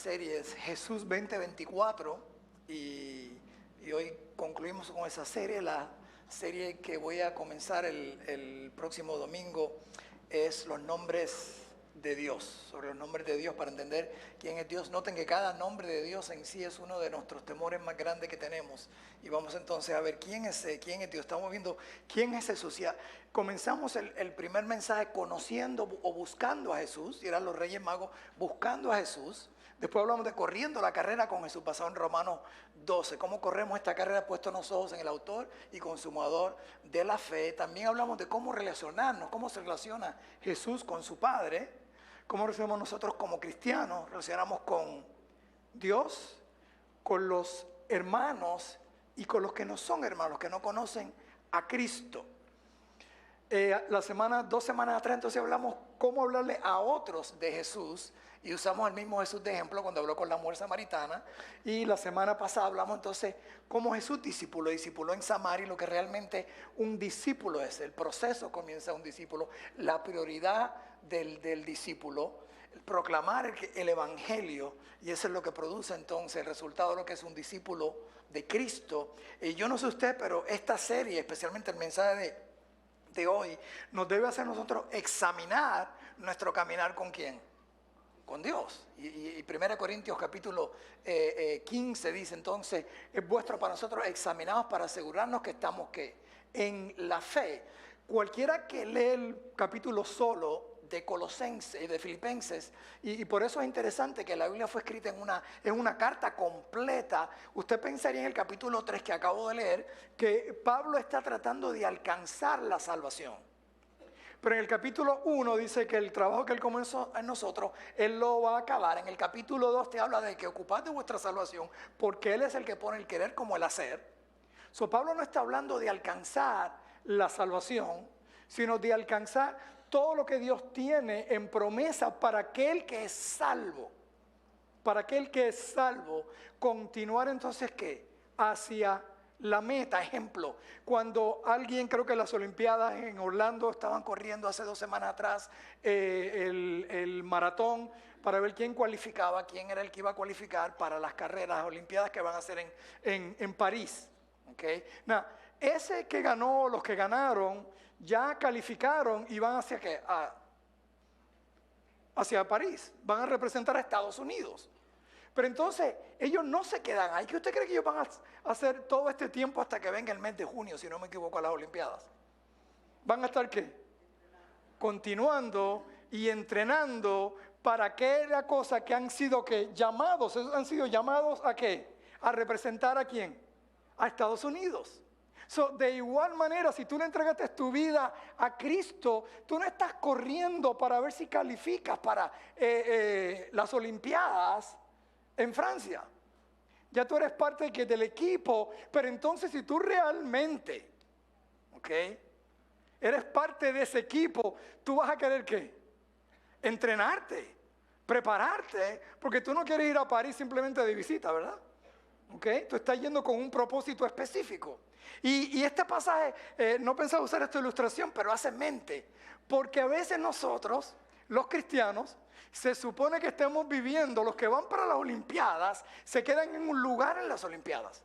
serie es Jesús 2024 y hoy concluimos con esa serie. La serie que voy a comenzar el próximo domingo es los nombres de Dios, sobre los nombres de Dios para entender quién es Dios. Noten que cada nombre de Dios en sí es uno de nuestros temores más grandes que tenemos, y vamos entonces a ver quién es Dios. Estamos viendo quién es Jesús. Ya comenzamos el primer mensaje conociendo o buscando a Jesús, y eran los Reyes Magos buscando a Jesús. Después hablamos de corriendo la carrera con Jesús, basado en Romanos 12. Cómo corremos esta carrera puestos los ojos en el autor y consumador de la fe. También hablamos de cómo relacionarnos, cómo se relaciona Jesús con su Padre, cómo relacionamos nosotros como cristianos, relacionamos con Dios, con los hermanos y con los que no son hermanos, los que no conocen a Cristo. 2 semanas atrás entonces hablamos cómo hablarle a otros de Jesús, y usamos al mismo Jesús de ejemplo cuando habló con la mujer samaritana. Y la semana pasada hablamos entonces cómo Jesús discipuló en Samaria, y lo que realmente un discípulo es. El proceso comienza un discípulo, la prioridad del discípulo, proclamar el evangelio, y eso es lo que produce entonces el resultado de lo que es un discípulo de Cristo. Y yo no sé usted, pero esta serie, especialmente el mensaje de hoy, nos debe hacer nosotros examinar nuestro caminar ¿con quién? Con Dios. Y 1 Corintios capítulo 15 dice entonces: es vuestro para nosotros examinados para asegurarnos que estamos ¿qué? En la fe. Cualquiera que lee el capítulo solo de Colosenses y de Filipenses, y por eso es interesante que la Biblia fue escrita en una carta completa. Usted pensaría en el capítulo 3 que acabo de leer que Pablo está tratando de alcanzar la salvación. Pero en el capítulo 1 dice que el trabajo que Él comenzó en nosotros, Él lo va a acabar. En el capítulo 2 te habla de que ocupad de vuestra salvación, porque Él es el que pone el querer como el hacer. Pablo no está hablando de alcanzar la salvación, sino de alcanzar todo lo que Dios tiene en promesa para aquel que es salvo. Para aquel que es salvo, continuar entonces ¿qué? Hacia la meta. Ejemplo, cuando alguien, creo que las Olimpiadas en Orlando estaban corriendo hace 2 semanas atrás el maratón para ver quién cualificaba, quién era el que iba a cualificar para las carreras Olimpiadas que van a hacer en París. Okay. Now, ese que ganó, los que ganaron, ya calificaron y van hacia ¿qué? Hacia París, van a representar a Estados Unidos. Pero entonces ellos no se quedan ahí. ¿Qué usted cree que ellos van a hacer todo este tiempo hasta que venga el mes de junio, si no me equivoco, a las Olimpiadas? ¿Van a estar qué? Continuando y entrenando para aquella cosa que han sido ¿qué? Llamados. Han sido llamados ¿a qué? A representar ¿a quién? A Estados Unidos. De igual manera, si tú le entregaste tu vida a Cristo, tú no estás corriendo para ver si calificas para las Olimpiadas en Francia. Ya tú eres parte del equipo, pero entonces si tú realmente, eres parte de ese equipo, tú vas a querer ¿qué? Entrenarte, prepararte, porque tú no quieres ir a París simplemente de visita, ¿verdad? Tú estás yendo con un propósito específico. Y este pasaje, no pensaba usar esta ilustración, pero hace mente, porque a veces nosotros, los cristianos, se supone que estemos viviendo, los que van para las Olimpiadas, se quedan en un lugar en las Olimpiadas.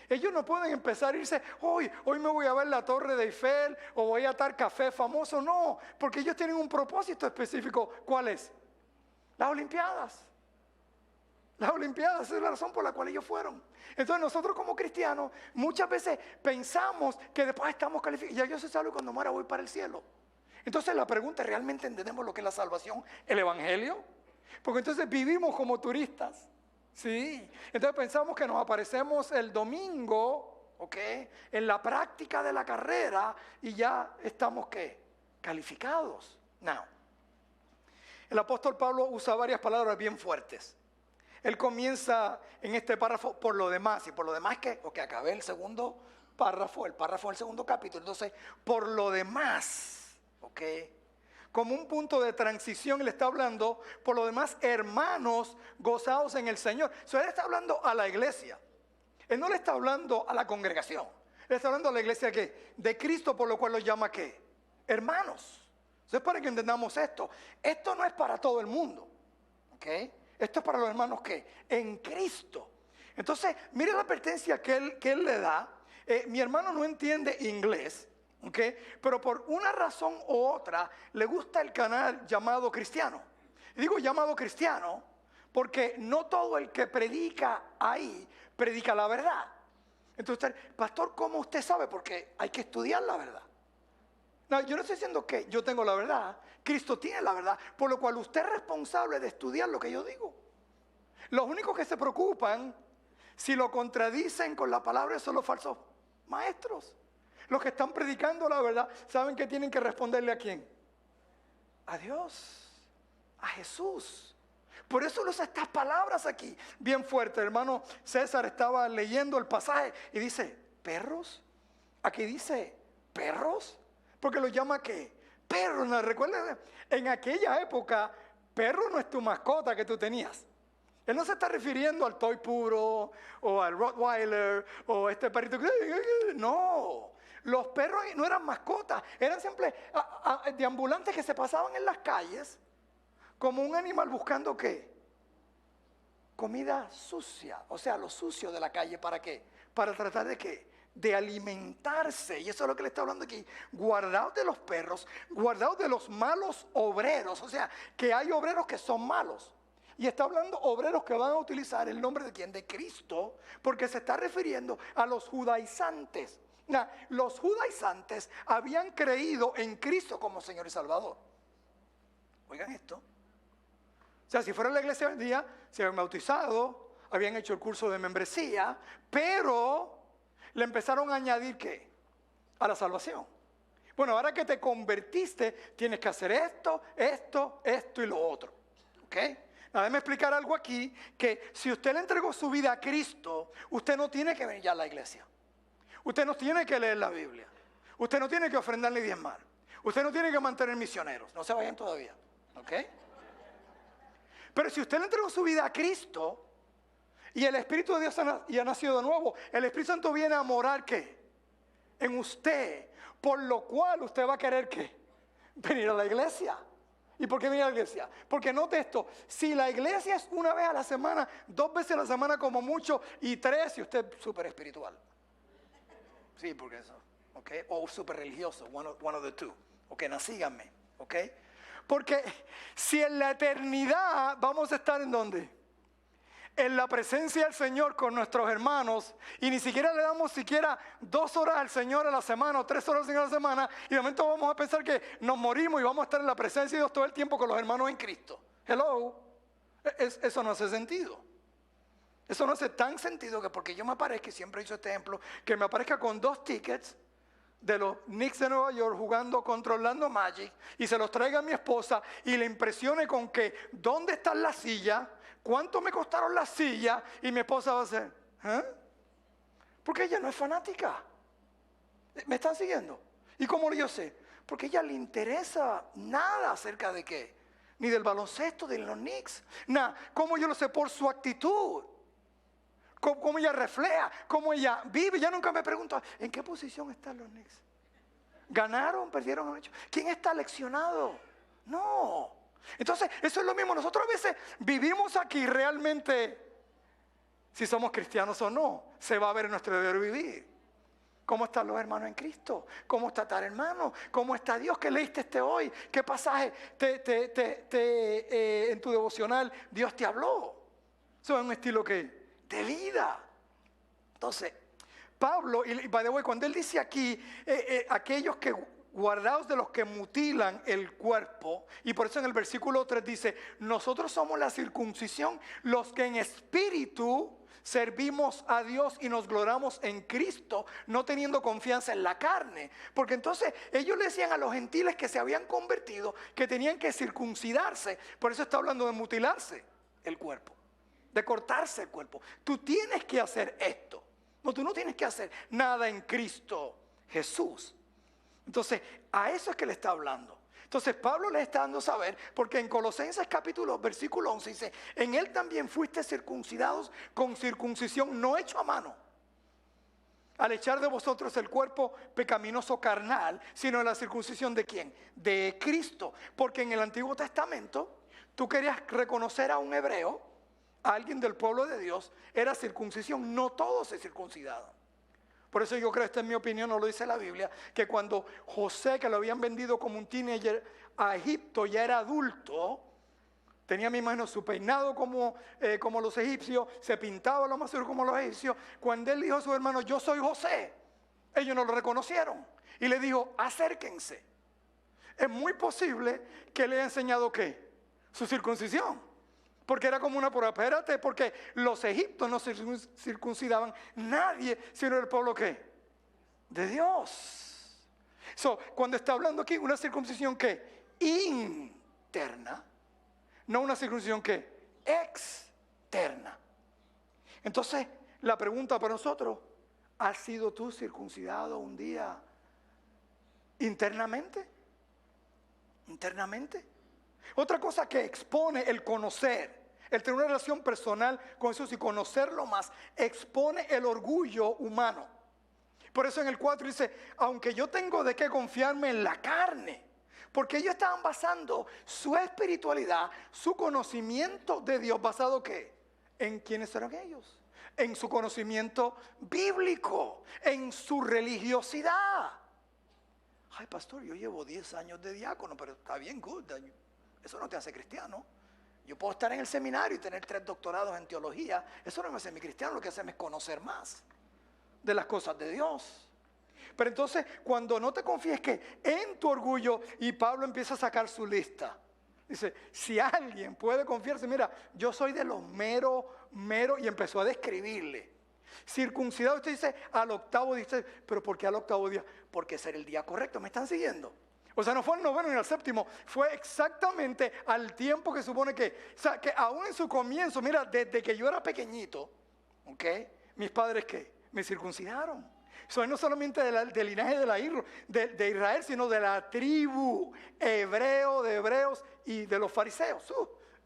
Ellos no pueden empezar a irse, hoy me voy a ver la Torre de Eiffel o voy a tal café famoso. No, porque ellos tienen un propósito específico. ¿Cuál es? Las Olimpiadas. Las Olimpiadas es la razón por la cual ellos fueron. Entonces nosotros como cristianos muchas veces pensamos que después estamos calificados. Ya yo soy salvo y cuando muera voy para el cielo. Entonces la pregunta es, ¿realmente entendemos lo que es la salvación? ¿El evangelio? Porque entonces vivimos como turistas. Sí. Entonces pensamos que nos aparecemos el domingo, en la práctica de la carrera, y ya estamos ¿qué? Calificados. Now, el apóstol Pablo usa varias palabras bien fuertes. Él comienza en este párrafo por lo demás. ¿Y por lo demás qué? Porque acabé el segundo párrafo, el párrafo del segundo capítulo. Entonces, por lo demás, como un punto de transición, él está hablando, por lo demás, hermanos, gozaos en el Señor. Él está hablando a la iglesia. Él no le está hablando a la congregación. Él está hablando a la iglesia ¿qué? De Cristo, por lo cual lo llama ¿qué? Hermanos. Entonces, para que entendamos esto no es para todo el mundo. Esto es para los hermanos que en Cristo. Entonces, mire la advertencia que él le da. Mi hermano no entiende inglés, ¿ok? Pero por una razón u otra le gusta el canal llamado cristiano. Y digo llamado cristiano porque no todo el que predica ahí predica la verdad. Entonces, pastor, ¿cómo usted sabe? Porque hay que estudiar la verdad. No, yo no estoy diciendo que yo tengo la verdad. Cristo tiene la verdad, por lo cual usted es responsable de estudiar lo que yo digo. Los únicos que se preocupan si lo contradicen con la palabra son los falsos maestros. Los que están predicando la verdad saben que tienen que responderle ¿a quién? A Dios, a Jesús. Por eso usa estas palabras aquí, bien fuerte. El hermano César estaba leyendo el pasaje y dice, ¿perros? Aquí dice, ¿perros? Porque lo llama ¿qué? Perros. ¿No? Recuerden, en aquella época, perro no es tu mascota que tú tenías. Él no se está refiriendo al toy puro o al Rottweiler o este perrito. No, los perros no eran mascotas, eran siempre deambulantes que se pasaban en las calles como un animal buscando ¿qué? Comida sucia, o sea, lo sucio de la calle. ¿Para qué? Para tratar de ¿qué? De alimentarse. Y eso es lo que le está hablando aquí. Guardaos de los perros, guardaos de los malos obreros. O sea, que hay obreros que son malos. Y está hablando obreros que van a utilizar el nombre de ¿quién? De Cristo, porque se está refiriendo a los judaizantes. Los judaizantes habían creído en Cristo como Señor y Salvador. Oigan esto. O sea, si fuera la iglesia hoy día, se habían bautizado, habían hecho el curso de membresía, pero le empezaron a añadir ¿qué? A la salvación. Bueno, ahora que te convertiste, tienes que hacer esto, esto, esto y lo otro. ¿Ok? Déjame explicar algo aquí, que si usted le entregó su vida a Cristo, usted no tiene que venir ya a la iglesia. Usted no tiene que leer la Biblia. Usted no tiene que ofrendar ni diezmar. Usted no tiene que mantener misioneros. No se vayan todavía. ¿Ok? Pero si usted le entregó su vida a Cristo y el Espíritu de Dios ha nacido de nuevo, el Espíritu Santo viene a morar ¿qué? En usted, por lo cual usted va a querer ¿qué? Venir a la iglesia. ¿Y por qué venir a la iglesia? Porque note esto, si la iglesia es una vez a la semana, 2 veces a la semana como mucho, y 3 si usted es súper espiritual. Sí, porque eso, ¿ok? O súper religioso, one of the two. Ok, síganme, ¿ok? Porque si en la eternidad vamos a estar ¿en dónde? En la presencia del Señor con nuestros hermanos, y ni siquiera le damos 2 horas al Señor a la semana o 3 horas al Señor a la semana, y de momento vamos a pensar que nos morimos y vamos a estar en la presencia de Dios todo el tiempo con los hermanos en Cristo. Hello, eso no hace sentido. Eso no hace tan sentido que porque yo me aparezca, y siempre he hecho este ejemplo, que me aparezca con 2 tickets de los Knicks de Nueva York jugando contra Orlando Magic y se los traiga a mi esposa y le impresione con que ¿dónde están las sillas? ¿Cuánto me costaron las sillas? Y mi esposa va a hacer porque ella no es fanática. ¿Me están siguiendo? ¿Y cómo yo sé? Porque a ella le interesa nada acerca de qué, ni del baloncesto, de los Knicks, nada. ¿Cómo yo lo sé? Por su actitud. Cómo ella refleja, cómo ella vive. Ya nunca me pregunto, ¿en qué posición están los Knicks? ¿Ganaron? ¿Perdieron? ¿Quién está leccionado? No. Entonces, eso es lo mismo. Nosotros a veces vivimos aquí realmente, si somos cristianos o no, se va a ver en nuestro deber vivir. ¿Cómo están los hermanos en Cristo? ¿Cómo está tal hermano? ¿Cómo está Dios? ¿Qué leíste hoy? ¿Qué pasaje en tu devocional Dios te habló? Eso es un estilo de vida. Entonces, Pablo, y by the way, cuando él dice aquí, aquellos que guardaos de los que mutilan el cuerpo, y por eso en el versículo 3 dice, nosotros somos la circuncisión, los que en espíritu servimos a Dios y nos gloriamos en Cristo, no teniendo confianza en la carne. Porque entonces ellos le decían a los gentiles que se habían convertido que tenían que circuncidarse. Por eso está hablando de mutilarse el cuerpo, de cortarse el cuerpo. Tú tienes que hacer esto. No, tú no tienes que hacer nada en Cristo Jesús. Entonces, a eso es que le está hablando. Entonces, Pablo le está dando a saber, porque en Colosenses capítulo, versículo 11 dice, en él también fuiste circuncidados con circuncisión no hecho a mano, al echar de vosotros el cuerpo pecaminoso carnal, sino la circuncisión ¿de quién? De Cristo. Porque en el Antiguo Testamento, tú querías reconocer a un hebreo, a alguien del pueblo de Dios, era circuncisión. No todos se circuncidaban. Por eso yo creo, esta es mi opinión, no lo dice la Biblia, que cuando José, que lo habían vendido como un teenager a Egipto, ya era adulto, tenía, me imagino, su peinado como los egipcios, se pintaba lo más seguro como los egipcios. Cuando él dijo a sus hermanos, yo soy José, ellos no lo reconocieron. Y le dijo, acérquense. Es muy posible que le haya enseñado, ¿qué? Su circuncisión. Porque era como una prueba. Espérate, porque los egipcios no se circuncidaban nadie, sino el pueblo, ¿qué? De Dios. Cuando está hablando aquí, una circuncisión, ¿qué? Interna. No una circuncisión, ¿qué? Externa. Entonces, la pregunta para nosotros, ¿has sido tú circuncidado un día internamente? ¿Internamente? Otra cosa que expone el conocer, el tener una relación personal con Jesús y conocerlo más, expone el orgullo humano. Por eso en el 4 dice, aunque yo tengo de qué confiarme en la carne, porque ellos estaban basando su espiritualidad, su conocimiento de Dios, ¿basado qué? ¿En quiénes eran ellos? En su conocimiento bíblico, en su religiosidad. Ay, pastor, yo llevo 10 años de diácono, pero está bien, good. Eso no te hace cristiano. Yo puedo estar en el seminario y tener 3 doctorados en teología. Eso no me hace mi cristiano, lo que hace es conocer más de las cosas de Dios. Pero entonces, cuando no te confíes que en tu orgullo, y Pablo empieza a sacar su lista. Dice, si alguien puede confiarse, mira, yo soy de los meros, y empezó a describirle. Circuncidado, usted dice, al 8º día, dice, pero ¿por qué al 8º día? Porque ese era el día correcto, ¿me están siguiendo? O sea, no fue al 9º ni al 7º, fue exactamente al tiempo que supone que, o sea, que aún en su comienzo, mira, desde que yo era pequeñito, ¿ok? Mis padres, ¿qué? Me circuncidaron. Soy no solamente del linaje de Israel, sino de la tribu hebreo, de hebreos y de los fariseos.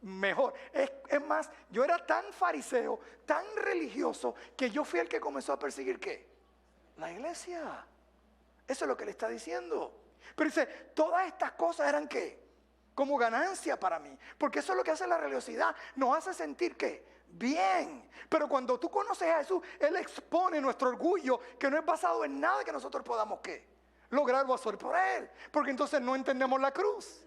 Mejor. Es más, yo era tan fariseo, tan religioso, que yo fui el que comenzó a perseguir, ¿qué? La iglesia. Eso es lo que le está diciendo. Pero dice, todas estas cosas eran, ¿qué? Como ganancia para mí. Porque eso es lo que hace la religiosidad. Nos hace sentir, ¿qué? Bien. Pero cuando tú conoces a Jesús, Él expone nuestro orgullo, que no es basado en nada que nosotros podamos, ¿qué? Lograr o hacer por Él. Porque entonces no entendemos la cruz.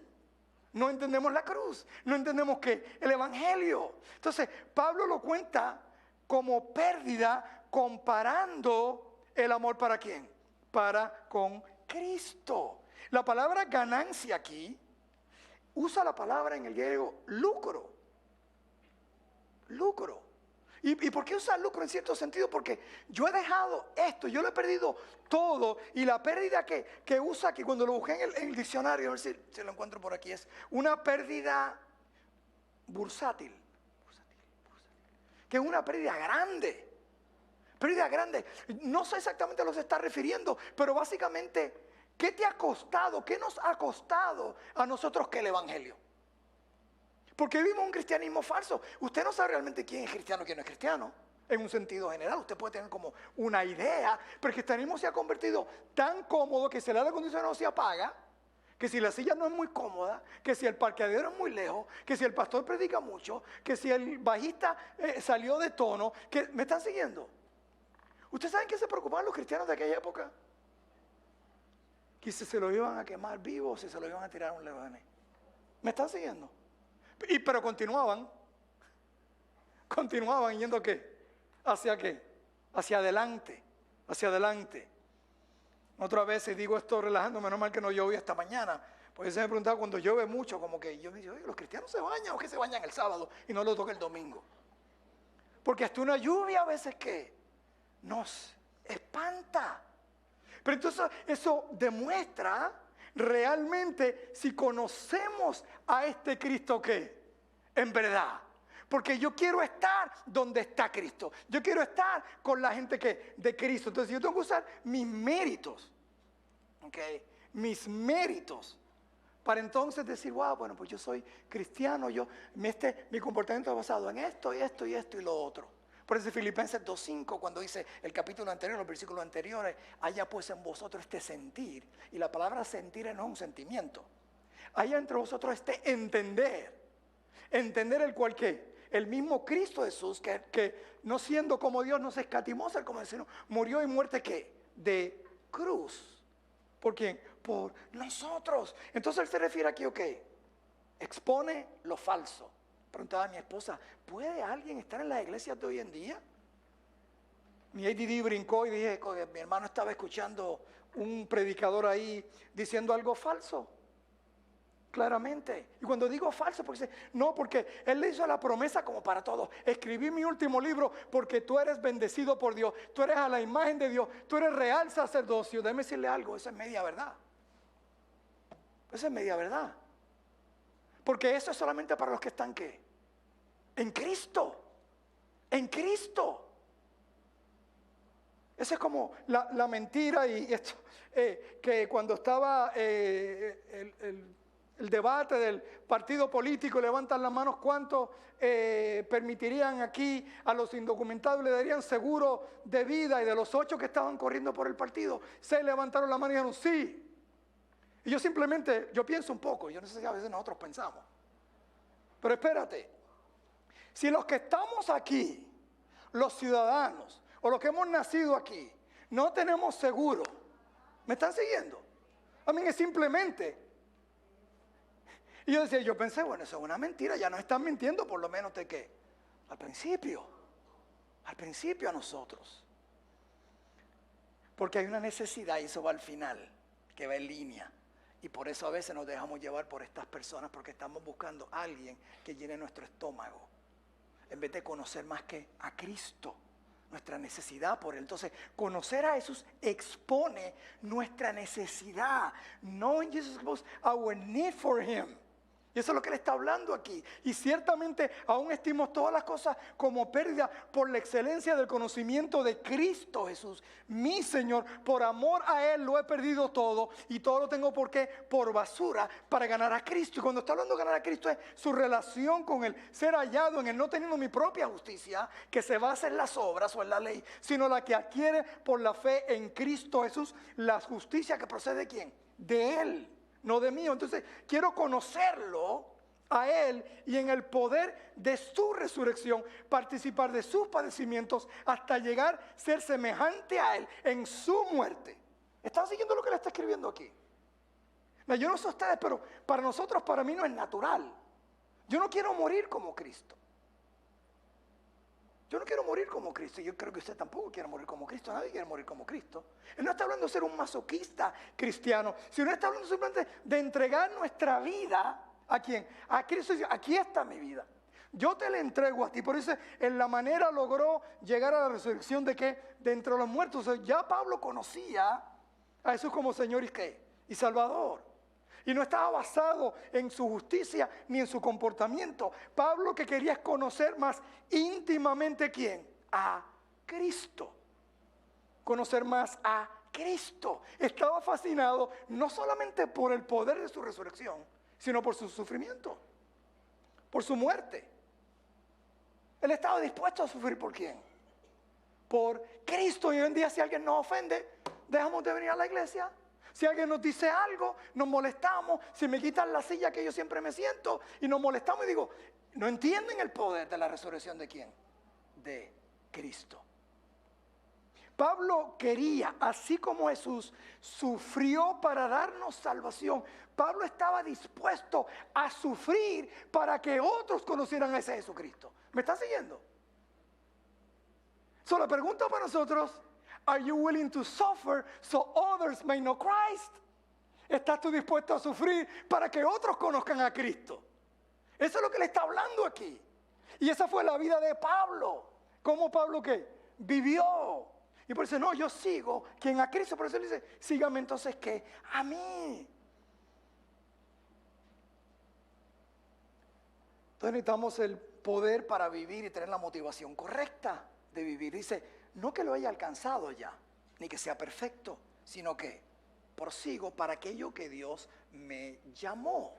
No entendemos la cruz. No entendemos, ¿qué? El evangelio. Entonces, Pablo lo cuenta como pérdida, comparando el amor ¿para quién? Para con Cristo. La palabra ganancia aquí usa la palabra en el griego lucro. Lucro. ¿Y por qué usa lucro en cierto sentido? Porque yo he dejado esto, yo lo he perdido todo, y la pérdida que usa aquí, cuando lo busqué en el diccionario, a ver si lo encuentro por aquí, es una pérdida bursátil, que es una pérdida grande. Pérdida grande. No sé exactamente a lo que se está refiriendo, pero básicamente, ¿qué te ha costado? ¿Qué nos ha costado a nosotros que el evangelio? Porque vivimos un cristianismo falso. Usted no sabe realmente quién es cristiano y quién no es cristiano. En un sentido general, usted puede tener como una idea, pero el cristianismo se ha convertido tan cómodo que si el aire acondicionado no se apaga, que si la silla no es muy cómoda, que si el parqueadero es muy lejos, que si el pastor predica mucho, que si el bajista salió de tono, que ¿me están siguiendo? ¿Ustedes saben qué se preocupaban los cristianos de aquella época? Que si se lo iban a quemar vivo o si se lo iban a tirar a un león. ¿Me están siguiendo? Pero continuaban yendo ¿qué? ¿Hacia qué? Hacia adelante, hacia adelante. Otra vez, y digo esto relajándome, no mal que no llovía esta mañana, pues se me preguntaba cuando llueve mucho, como que yo me digo, oye, ¿los cristianos se bañan o que se bañan el sábado y no lo toca el domingo? Porque hasta una lluvia a veces que nos espanta. Pero entonces eso demuestra realmente si conocemos a este Cristo que en verdad, porque yo quiero estar donde está Cristo, yo quiero estar con la gente que de Cristo. Entonces yo tengo que usar mis méritos, ¿okay? Mis méritos para entonces decir, wow, bueno, pues yo soy cristiano, mi comportamiento es basado en esto y esto y esto y lo otro. Por eso Filipenses 2.5, cuando dice el capítulo anterior, los versículos anteriores, haya pues en vosotros este sentir. Y la palabra sentir no es un sentimiento. Haya entre vosotros este entender. entender el cual ¿qué? El mismo Cristo Jesús, que no siendo como Dios, no se escatimó ser como el Señor, murió y muerte ¿qué? De cruz. ¿Por quién? Por nosotros. Entonces él se refiere aquí, ok, expone lo falso. Preguntaba a mi esposa, ¿puede alguien estar en las iglesias de hoy en día? Mi ADD brincó y dije, mi hermano estaba escuchando un predicador ahí diciendo algo falso. Claramente. Y cuando digo falso, porque no, porque él le hizo la promesa como para todos. Escribí mi último libro porque tú eres bendecido por Dios. Tú eres a la imagen de Dios. Tú eres real sacerdocio. Déjeme decirle algo, eso es media verdad. Eso es media verdad. Porque eso es solamente para los que están ¿qué? En Cristo. En Cristo. Esa es como la mentira y esto, que cuando estaba el debate del partido político, levantan las manos cuántos permitirían aquí a los indocumentados, le darían seguro de vida, y de los 8 que estaban corriendo por el partido, 6 levantaron la mano y dijeron sí. Y yo simplemente, yo pienso un poco, yo no sé si a veces nosotros pensamos, pero espérate, si los que estamos aquí, los ciudadanos, o los que hemos nacido aquí, no tenemos seguro, ¿me están siguiendo? A mí es simplemente. Y yo decía, yo pensé, bueno, eso es una mentira, ya nos están mintiendo por lo menos de qué. Al principio a nosotros. Porque hay una necesidad y eso va al final, que va en línea. Y por eso a veces nos dejamos llevar por estas personas, porque estamos buscando a alguien que llene nuestro estómago, en vez de conocer más que a Cristo. Nuestra necesidad por Él. Entonces, conocer a Jesús expone nuestra necesidad. Knowing Jesus exposes our need for Him. Y eso es lo que Él está hablando aquí. Y ciertamente aún estimo todas las cosas como pérdida por la excelencia del conocimiento de Cristo Jesús, mi Señor. Por amor a Él lo he perdido todo y todo lo tengo ¿por qué? Por basura para ganar a Cristo. Y cuando está hablando de ganar a Cristo es su relación con Él, ser hallado en Él, no teniendo mi propia justicia que se basa en las obras o en la ley, sino la que adquiere por la fe en Cristo Jesús, la justicia que procede ¿de quién? De Él. No de mí. Entonces quiero conocerlo a Él y en el poder de su resurrección, participar de sus padecimientos hasta llegar a ser semejante a Él en su muerte. ¿Están siguiendo lo que le está escribiendo aquí? Yo no sé ustedes, pero para nosotros, para mí no es natural. Yo no quiero morir como Cristo. Yo no quiero morir como Cristo. Yo creo que usted tampoco quiere morir como Cristo. Nadie quiere morir como Cristo. Él no está hablando de ser un masoquista cristiano, sino está hablando simplemente de entregar nuestra vida ¿a quién? A Cristo. Aquí está mi vida. Yo te la entrego a ti. Por eso en la manera logró llegar a la resurrección de ¿qué? De entre los muertos. O sea, ya Pablo conocía a Jesús como Señor y ¿qué? Y Salvador. Y no estaba basado en su justicia ni en su comportamiento. Pablo lo que quería es conocer más íntimamente ¿quién? A Cristo. Conocer más a Cristo. Estaba fascinado no solamente por el poder de su resurrección, sino por su sufrimiento, por su muerte. Él estaba dispuesto a sufrir ¿por quién? Por Cristo. Y hoy en día si alguien nos ofende, dejamos de venir a la iglesia. Si alguien nos dice algo, nos molestamos. Si me quitan la silla que yo siempre me siento y nos molestamos y digo, no entienden el poder de la resurrección ¿de quién? De Cristo. Pablo quería, así como Jesús sufrió para darnos salvación, Pablo estaba dispuesto a sufrir para que otros conocieran a ese Jesucristo. ¿Me está siguiendo? La pregunta para nosotros, are you willing to suffer so others may know Christ? ¿Estás tú dispuesto a sufrir para que otros conozcan a Cristo? Eso es lo que le está hablando aquí. Y esa fue la vida de Pablo. ¿Cómo Pablo qué? Vivió. Y por eso no, yo sigo quien a Cristo. Por eso él dice, sígame entonces ¿qué? A mí. Entonces necesitamos el poder para vivir y tener la motivación correcta de vivir. Dice, no que lo haya alcanzado ya, ni que sea perfecto, sino que prosigo para aquello que Dios me llamó.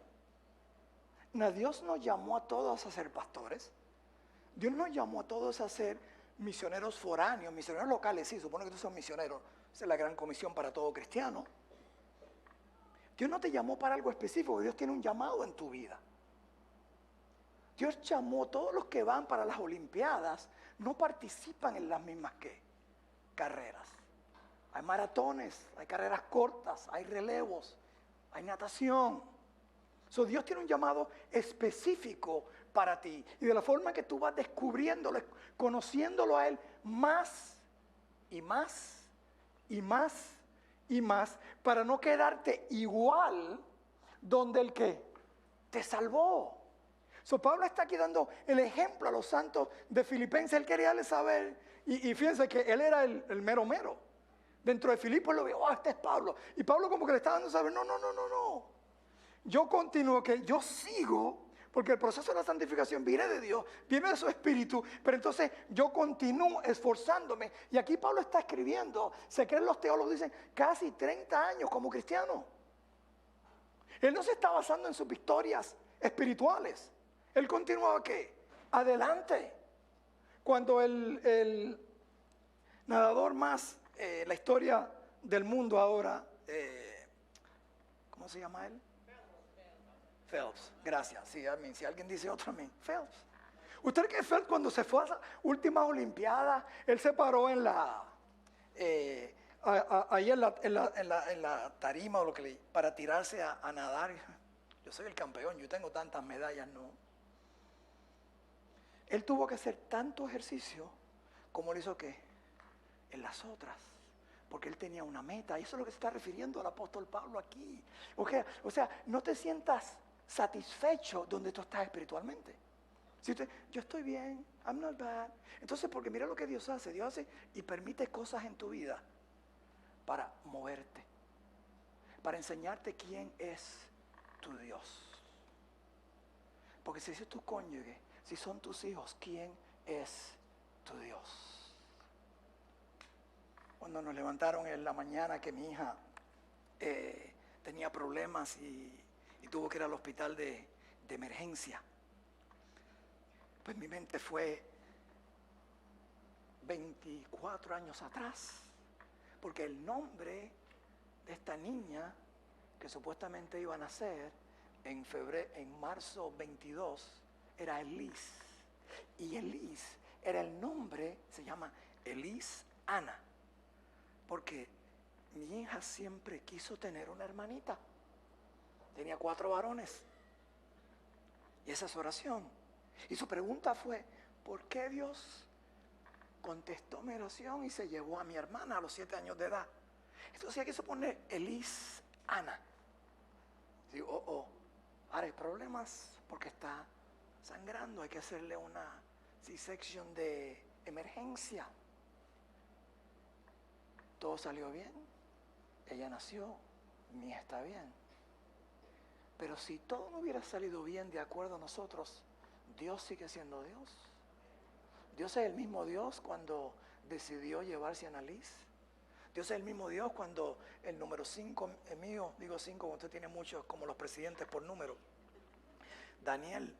No, Dios nos llamó a todos a ser pastores. Dios nos llamó a todos a ser misioneros foráneos, misioneros locales, sí, supone que tú sos misionero. Esa es la gran comisión para todo cristiano. Dios no te llamó para algo específico, Dios tiene un llamado en tu vida. Dios llamó, todos los que van para las Olimpiadas no participan en las mismas carreras. Hay maratones, hay carreras cortas, hay relevos, hay natación. Dios tiene un llamado específico para ti. Y de la forma que tú vas descubriéndolo, conociéndolo a Él más y más y más y más, para no quedarte igual donde el que te salvó. Pablo está aquí dando el ejemplo a los santos de Filipenses. Él quería darles saber, y fíjense que él era el mero mero. Dentro de Filipos lo vio, este es Pablo. Y Pablo como que le estaba dando saber, no. Yo continúo, que yo sigo, porque el proceso de la santificación viene de Dios, viene de su espíritu, pero entonces yo continúo esforzándome. Y aquí Pablo está escribiendo, se creen los teólogos, dicen, casi 30 años como cristiano. Él no se está basando en sus victorias espirituales. Él continuaba, ¿qué? Adelante. Cuando el nadador más, la historia del mundo ahora, ¿cómo se llama él? Phelps, gracias. Sí, si alguien dice otro a mí, Phelps. ¿Usted cree que Phelps, cuando se fue a las últimas Olimpiadas, él se paró en ahí en la tarima o para tirarse a nadar? Yo soy el campeón, yo tengo tantas medallas, no. Él tuvo que hacer tanto ejercicio como lo hizo ¿qué? En las otras. Porque él tenía una meta. Y eso es lo que se está refiriendo el apóstol Pablo aquí. O sea, no te sientas satisfecho donde tú estás espiritualmente. Si yo estoy bien, I'm not bad. Entonces, porque mira lo que Dios hace. Dios hace y permite cosas en tu vida para moverte. Para enseñarte quién es tu Dios. Porque si es tu cónyuge, si son tus hijos, ¿quién es tu Dios? Cuando nos levantaron en la mañana que mi hija tenía problemas y tuvo que ir al hospital de emergencia, pues mi mente fue 24 años atrás, porque el nombre de esta niña que supuestamente iba a nacer en marzo 22 era Elis, y Elis era el nombre, se llama Elis Ana, porque mi hija siempre quiso tener una hermanita. Tenía 4 varones. Y esa es su oración. Y su pregunta fue, ¿por qué Dios contestó mi oración y se llevó a mi hermana a los 7 años de edad? Entonces ella quiso poner Elis Ana. Digo, ahora hay problemas porque está sangrando, hay que hacerle una C-section de emergencia. Todo salió bien, ella nació, mi hija está bien. Pero si todo no hubiera salido bien de acuerdo a nosotros, Dios sigue siendo Dios. Dios es el mismo Dios cuando decidió llevarse a Annalise. Dios es el mismo Dios cuando el número 5 es mío, digo 5, usted tiene muchos como los presidentes por número. Daniel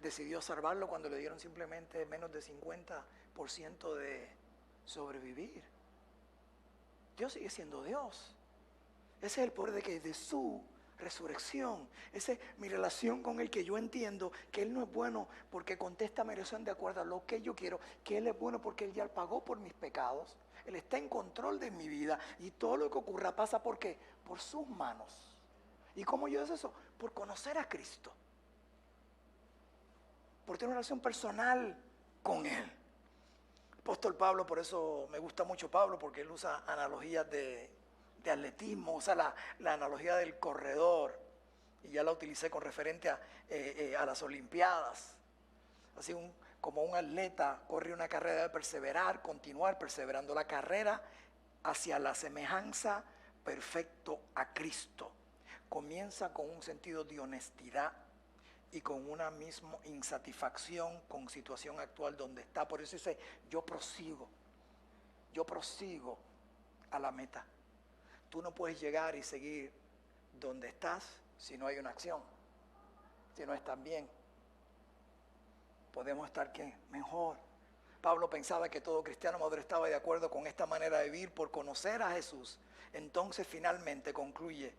decidió salvarlo cuando le dieron simplemente menos de 50% de sobrevivir. Dios sigue siendo Dios. Ese es el poder de su resurrección. Esa es mi relación con Él, que yo entiendo que Él no es bueno porque contesta mi oración de acuerdo a lo que yo quiero, que Él es bueno porque Él ya pagó por mis pecados. Él está en control de mi vida y todo lo que ocurra pasa ¿por qué? Por sus manos. ¿Y cómo yo es eso? Por conocer a Cristo. Por tener una relación personal con Él. Apóstol Pablo, por eso me gusta mucho Pablo, porque él usa analogías de atletismo, usa la analogía del corredor, y ya la utilicé con referente a las Olimpiadas. Así como un atleta corre una carrera, debe perseverar, continuar perseverando la carrera hacia la semejanza perfecto a Cristo. Comienza con un sentido de honestidad y con una misma insatisfacción con situación actual donde está. Por eso dice, yo prosigo a la meta. Tú no puedes llegar y seguir donde estás si no hay una acción, si no estás bien. Podemos estar ¿qué? Mejor. Pablo pensaba que todo cristiano maduro estaba de acuerdo con esta manera de vivir por conocer a Jesús. Entonces finalmente concluye,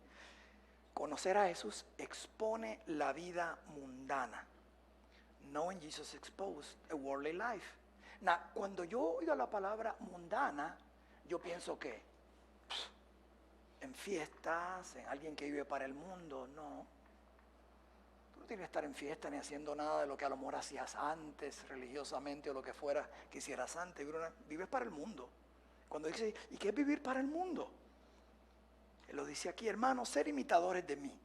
conocer a Jesús expone la vida mundana knowing Jesus exposed a worldly life. Now, cuando yo oigo la palabra mundana, yo pienso que en fiestas, en alguien que vive para el mundo. No. Tú no tienes que estar en fiesta ni haciendo nada de lo que a lo mejor hacías antes, religiosamente o lo que fuera que hicieras antes. Vives para el mundo. Cuando dice, ¿y qué es vivir para el mundo? Él lo dice aquí, hermanos, ser imitadores de mí.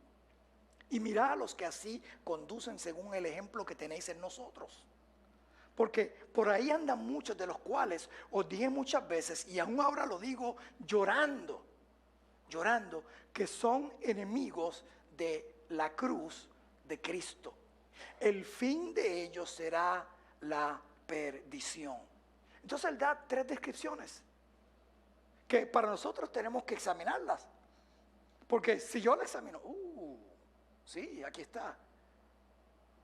Y mirad a los que así conducen según el ejemplo que tenéis en nosotros. Porque por ahí andan muchos, de los cuales os dije muchas veces, y aún ahora lo digo llorando, que son enemigos de la cruz de Cristo. El fin de ellos será la perdición. Entonces él da 3 descripciones que para nosotros tenemos que examinarlas. Porque si yo la examino, sí, aquí está.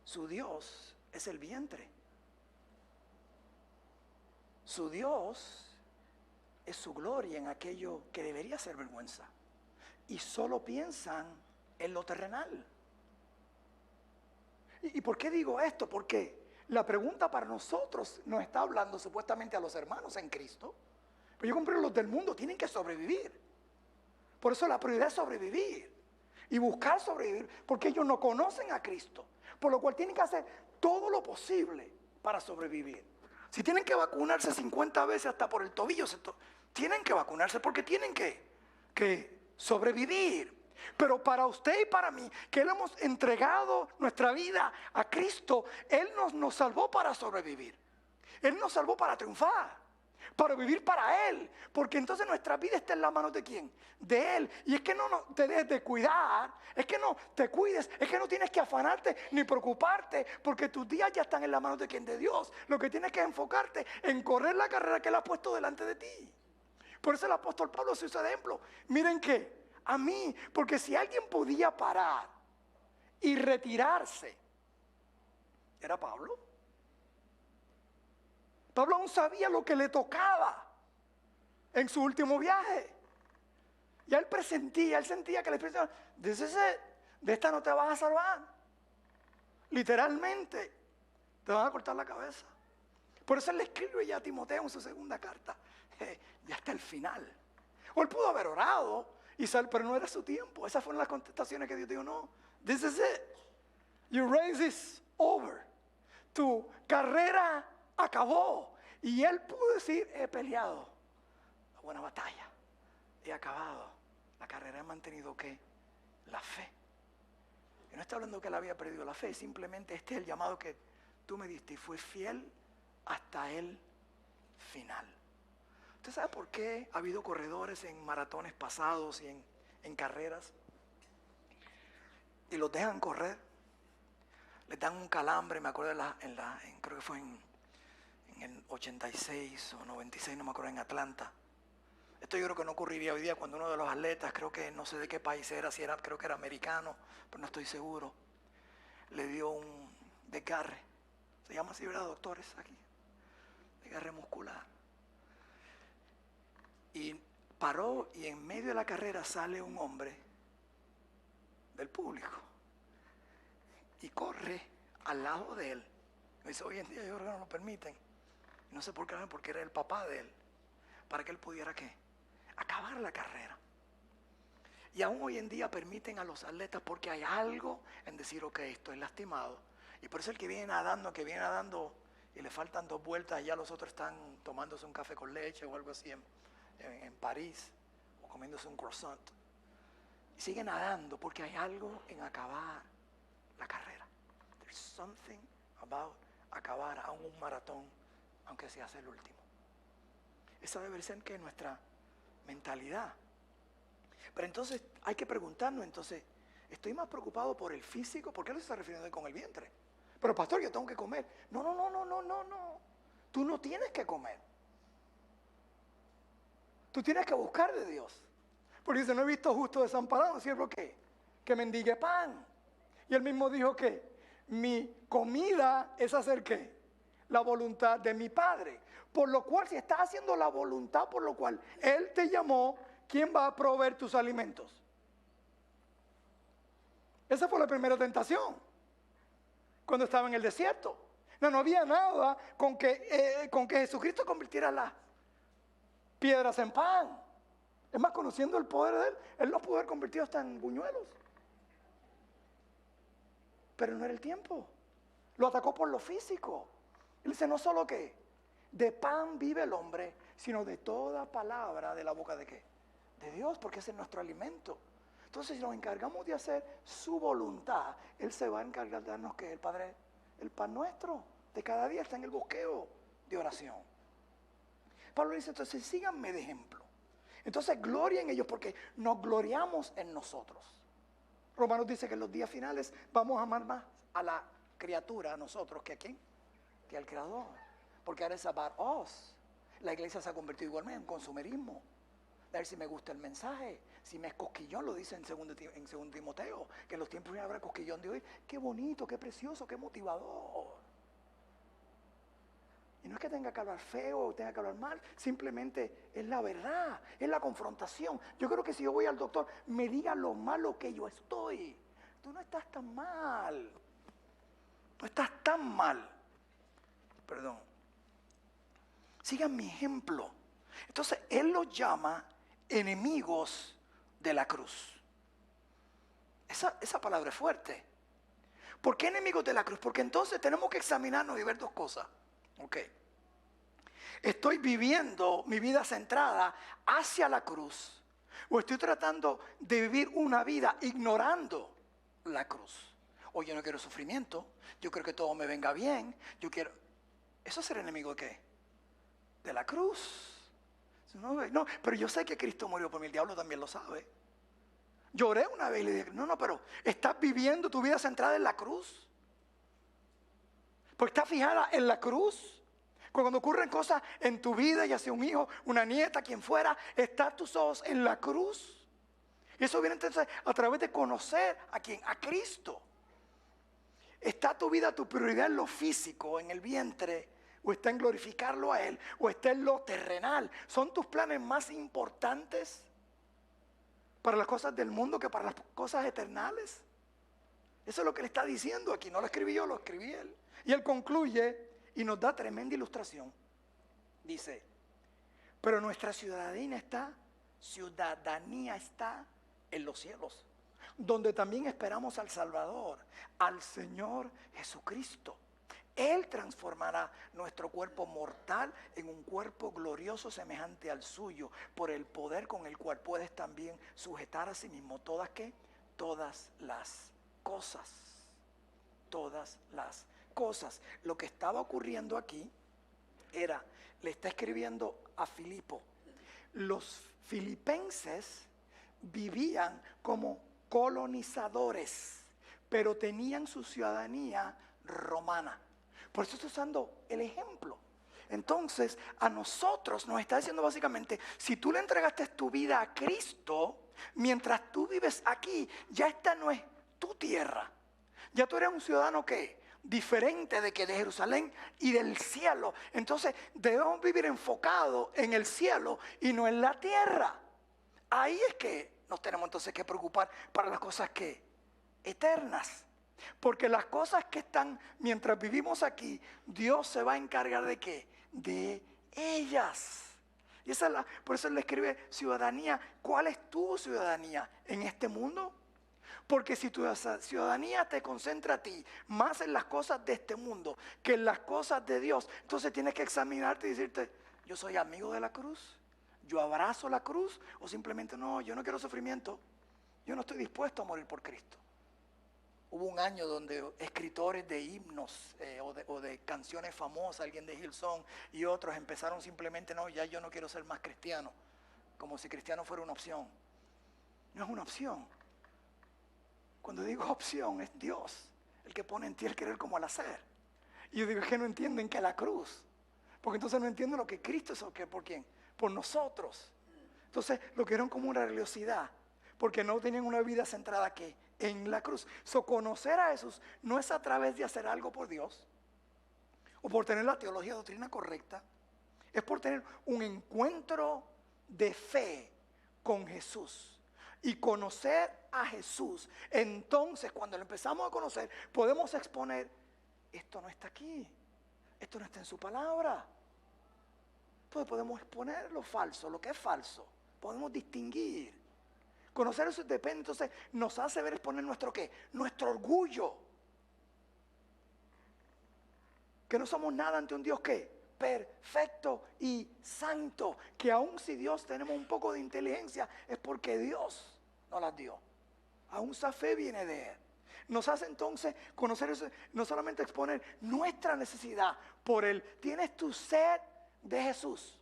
Su Dios es el vientre. Su Dios es su gloria en aquello que debería ser vergüenza. Y solo piensan en lo terrenal. ¿Y por qué digo esto? Porque la pregunta para nosotros nos está hablando supuestamente a los hermanos en Cristo. Pero yo comprendo, los del mundo tienen que sobrevivir. Por eso la prioridad es sobrevivir. Y buscar sobrevivir, porque ellos no conocen a Cristo. Por lo cual tienen que hacer todo lo posible para sobrevivir. Si tienen que vacunarse 50 veces hasta por el tobillo, tienen que vacunarse porque tienen que sobrevivir. Pero para usted y para mí, que le hemos entregado nuestra vida a Cristo, Él nos salvó para sobrevivir. Él nos salvó para triunfar, para vivir para Él. Porque entonces nuestra vida está en las manos de ¿quién? De Él. Y es que no te dejes de cuidar, es que no te cuides, es que no tienes que afanarte ni preocuparte, porque tus días ya están en las manos de ¿quién? De Dios. Lo que tienes que enfocarte en correr la carrera que Él ha puesto delante de ti. Por eso el apóstol Pablo se usa de ejemplo. Miren que a mí, porque si alguien podía parar y retirarse, era Pablo. Pablo aún sabía lo que le tocaba en su último viaje. Y él sentía que el Espíritu Santo, de esta no te vas a salvar. Literalmente, te van a cortar la cabeza. Por eso él le escribe ya a Timoteo en su segunda carta, ya está el final. O él pudo haber orado, pero no era su tiempo. Esas fueron las contestaciones que Dios dijo, no, this is it. Your race is over. Tu carrera acabó. Y él pudo decir, he peleado la buena batalla, he acabado la carrera, he mantenido ¿qué? La fe. Y no está hablando que él había perdido la fe, simplemente este es el llamado que tú me diste y fue fiel hasta el final. ¿Usted sabe por qué ha habido corredores en maratones pasados y en carreras? Y los dejan correr, les dan un calambre, me acuerdo creo que fue en el 86 o 96, no me acuerdo, en Atlanta. Esto yo creo que no ocurriría hoy día cuando uno de los atletas, creo que no sé de qué país era, creo que era americano, pero no estoy seguro, le dio un desgarre. Se llama así, ¿verdad, doctores? Aquí. Desgarre muscular. Y paró y en medio de la carrera sale un hombre del público y corre al lado de él. Me dice, hoy en día yo creo que no lo permiten. No sé por qué, porque era el papá de él. Para que él pudiera, ¿qué? Acabar la carrera. Y aún hoy en día permiten a los atletas porque hay algo en decir, ok, estoy lastimado. Y por eso el que viene nadando y le faltan 2 vueltas, ya los otros están tomándose un café con leche o algo así en París, o comiéndose un croissant. Y sigue nadando porque hay algo en acabar la carrera. There's something about acabar aún un maratón, aunque se hace el último. Esa debe ser que nuestra mentalidad. Pero entonces hay que preguntarnos, entonces, ¿estoy más preocupado por el físico? ¿Por qué lo está refiriendo con el vientre? Pero pastor, yo tengo que comer. No. Tú no tienes que comer. Tú tienes que buscar de Dios. Porque dice, no he visto justo desamparado, siervo que mendigue pan. Y él mismo dijo que mi comida es hacer ¿qué? La voluntad de mi Padre. Por lo cual, si estás haciendo la voluntad por lo cual Él te llamó, ¿quién va a proveer tus alimentos? Esa fue la primera tentación, cuando estaba en el desierto. No había nada con que Jesucristo convirtiera las piedras en pan. Es más, conociendo el poder de Él lo pudo haber convertido hasta en buñuelos. Pero no era el tiempo. Lo atacó por lo físico. Él dice, no solo que de pan vive el hombre, sino de toda palabra de la boca de ¿qué? De Dios, porque ese es nuestro alimento. Entonces, si nos encargamos de hacer su voluntad, Él se va a encargar de darnos ¿qué? El Padre, el pan nuestro de cada día está en el bosqueo de oración. Pablo dice, entonces síganme de ejemplo. Entonces gloria en ellos porque nos gloriamos en nosotros. Romanos dice que en los días finales vamos a amar más a la criatura, a nosotros, que a quién, que al Creador. Porque ahora es about us. La iglesia se ha convertido igualmente en consumerismo. A ver si me gusta el mensaje, si me es cosquillón, lo dice en 2 Timoteo, que en los tiempos de habrá cosquillón de hoy. Qué bonito, qué precioso, qué motivador. Y no es que tenga que hablar feo o tenga que hablar mal, simplemente es la verdad, es la confrontación. Yo creo que si yo voy al doctor, me diga lo malo que yo estoy. Tú no estás tan mal. No estás tan mal. Perdón. Sigan mi ejemplo. Entonces, Él los llama enemigos de la cruz. Esa palabra es fuerte. ¿Por qué enemigos de la cruz? Porque entonces tenemos que examinarnos y ver dos cosas. Ok. ¿Estoy viviendo mi vida centrada hacia la cruz? ¿O estoy tratando de vivir una vida ignorando la cruz? O yo no quiero sufrimiento, yo quiero que todo me venga bien, yo quiero... ¿Eso es ser enemigo de qué? De la cruz. No, pero yo sé que Cristo murió por mí, el diablo también lo sabe. Lloré una vez y le dije, no, pero ¿estás viviendo tu vida centrada en la cruz? Porque estás fijada en la cruz. Cuando ocurren cosas en tu vida, ya sea un hijo, una nieta, quien fuera, están tus ojos en la cruz. Y eso viene entonces a través de conocer a quién, a Cristo. ¿Está tu vida, tu prioridad en lo físico, en el vientre? ¿O está en glorificarlo a Él? ¿O está en lo terrenal? ¿Son tus planes más importantes para las cosas del mundo que para las cosas eternales? Eso es lo que le está diciendo aquí. No lo escribí yo, lo escribí Él. Y Él concluye y nos da tremenda ilustración. Dice, pero nuestra ciudadanía está en los cielos, donde también esperamos al Salvador, al Señor Jesucristo. Él transformará nuestro cuerpo mortal en un cuerpo glorioso semejante al suyo, por el poder con el cual puedes también sujetar a sí mismo todas ¿qué? Todas las cosas. Todas las cosas. Lo que estaba ocurriendo aquí era, le está escribiendo a Filipo. Los filipenses vivían como colonizadores, pero tenían su ciudadanía romana. Por eso estoy usando el ejemplo. Entonces, a nosotros nos está diciendo básicamente, si tú le entregaste tu vida a Cristo, mientras tú vives aquí, ya esta no es tu tierra. Ya tú eres un ciudadano que diferente de Jerusalén y del cielo. Entonces debemos vivir enfocados en el cielo y no en la tierra. Ahí es que nos tenemos entonces que preocupar para las cosas que eternas. Porque las cosas que están mientras vivimos aquí, Dios se va a encargar de ¿qué? De ellas. Y por eso le escribe ciudadanía. ¿Cuál es tu ciudadanía en este mundo? Porque si tu ciudadanía te concentra a ti más en las cosas de este mundo que en las cosas de Dios, entonces tienes que examinarte y decirte, ¿yo soy amigo de la cruz? ¿Yo abrazo la cruz? ¿O simplemente no, yo no quiero sufrimiento? Yo no estoy dispuesto a morir por Cristo. Hubo un año donde escritores de himnos o de canciones famosas, alguien de Hillsong y otros empezaron simplemente, no, ya yo no quiero ser más cristiano, como si cristiano fuera una opción. No es una opción. Cuando digo opción, es Dios el que pone en ti el querer como el hacer. Y yo digo, es que no entienden que la cruz, porque entonces no entienden lo que Cristo es, ¿por quién? Por nosotros. Entonces lo vieron como una religiosidad, porque no tenían una vida centrada ¿qué? En la cruz. Conocer a Jesús no es a través de hacer algo por Dios, o por tener la teología doctrina correcta, es por tener un encuentro de fe con Jesús. Y conocer a Jesús. Entonces, cuando lo empezamos a conocer, podemos exponer, esto no está aquí. Esto no está en su palabra. Entonces podemos exponer lo falso, lo que es falso. Podemos distinguir. Conocer eso depende, entonces nos hace ver exponer nuestro ¿qué? Nuestro orgullo. Que no somos nada ante un Dios ¿qué? Perfecto y santo. Que aun si Dios tenemos un poco de inteligencia, es porque Dios nos las dio. Aún esa fe viene de Él. Nos hace entonces conocer eso, no solamente exponer nuestra necesidad por Él. Tienes tu sed de Jesús.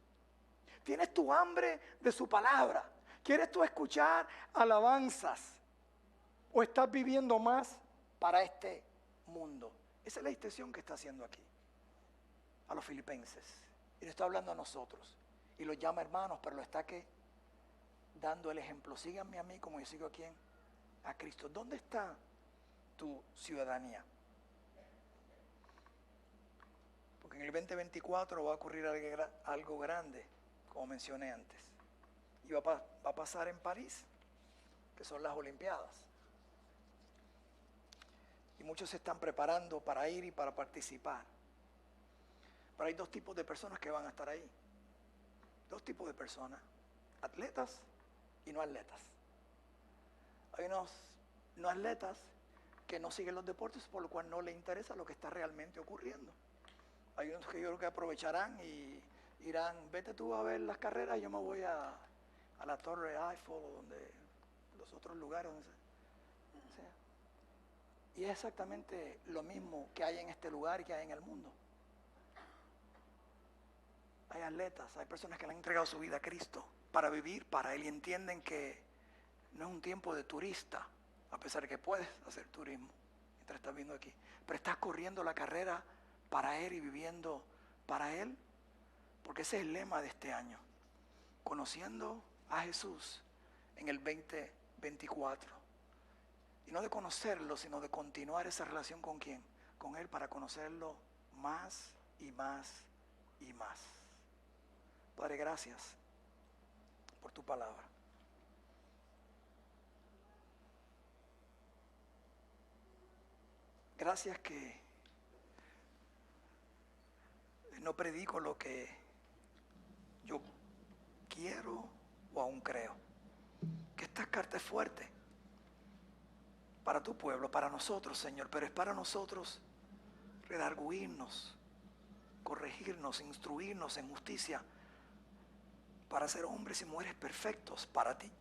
Tienes tu hambre de su palabra. ¿Quieres tú escuchar alabanzas? ¿O estás viviendo más para este mundo? Esa es la distinción que está haciendo aquí a los filipenses. Y le está hablando a nosotros. Y los llama hermanos, pero lo está ¿qué? Dando el ejemplo. Síganme a mí como yo sigo a quién. A Cristo. ¿Dónde está tu ciudadanía? Porque en el 2024 va a ocurrir algo grande, como mencioné antes. Y va a pasar en París, que son las Olimpiadas. Y muchos se están preparando para ir y para participar. Pero hay dos tipos de personas que van a estar ahí. Dos tipos de personas. Atletas y no atletas. Hay unos no atletas que no siguen los deportes, por lo cual no les interesa lo que está realmente ocurriendo. Hay unos que yo creo que aprovecharán y irán, vete tú a ver las carreras, yo me voy a la Torre Eiffel o donde los otros lugares. Donde sea. Y es exactamente lo mismo que hay en este lugar y que hay en el mundo. Hay atletas, hay personas que le han entregado su vida a Cristo para vivir para Él y entienden que no es un tiempo de turista, a pesar de que puedes hacer turismo mientras estás viendo aquí, pero estás corriendo la carrera para Él y viviendo para Él, porque ese es el lema de este año, conociendo a Jesús en el 2024. Y no de conocerlo, sino de continuar esa relación con ¿quién? Con Él, para conocerlo más y más y más. Padre, gracias por tu palabra. Gracias que no predico lo que yo quiero o aún creo. Que esta carta es fuerte para tu pueblo, para nosotros, Señor, pero es para nosotros redarguirnos, corregirnos, instruirnos en justicia, para ser hombres y mujeres perfectos para ti,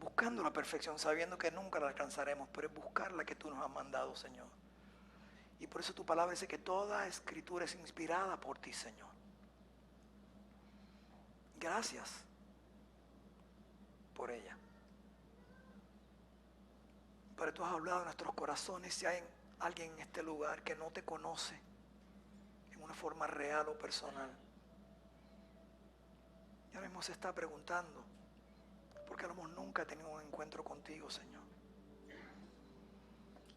buscando la perfección, sabiendo que nunca la alcanzaremos, pero es buscar la que tú nos has mandado, Señor. Y por eso tu palabra dice que toda escritura es inspirada por ti, Señor. Gracias por ella. Pero tú has hablado en nuestros corazones. Si hay alguien en este lugar que no te conoce en una forma real o personal, ya mismo se está preguntando, porque a lo mejor nunca ha tenido un encuentro contigo, Señor.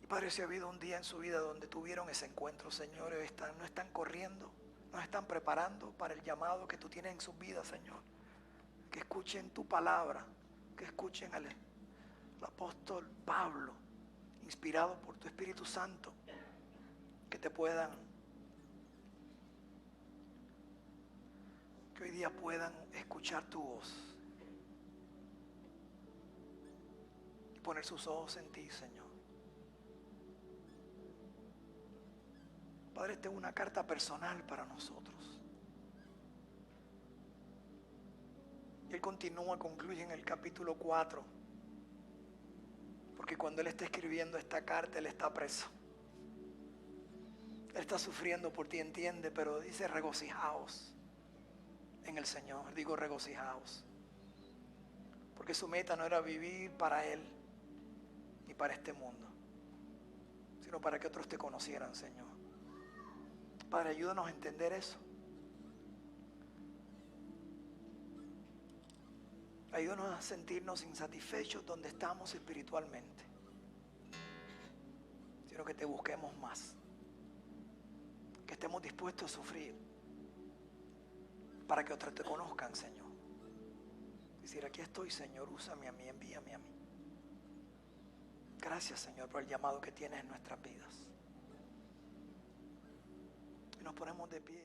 Y Padre, si ha habido un día en su vida donde tuvieron ese encuentro, Señor, no están corriendo, no están preparando para el llamado que tú tienes en sus vidas, Señor. Que escuchen tu palabra, que escuchen al apóstol Pablo, inspirado por tu Espíritu Santo, que te puedan, que hoy día puedan escuchar tu voz y poner sus ojos en ti, Señor. Padre, esta es una carta personal para nosotros. Y Él continúa, concluye en el capítulo 4, porque cuando Él está escribiendo esta carta, Él está preso. Él está sufriendo por ti, entiende, pero dice regocijaos en el Señor. Digo regocijaos, porque su meta no era vivir para Él ni para este mundo, sino para que otros te conocieran, Señor. Padre, ayúdanos a entender eso. Ayúdanos a sentirnos insatisfechos donde estamos espiritualmente, sino que te busquemos más, que estemos dispuestos a sufrir para que otros te conozcan, Señor. Decir, aquí estoy, Señor, úsame a mí, envíame a mí. Gracias, Señor, por el llamado que tienes en nuestras vidas. Nos ponemos de pie.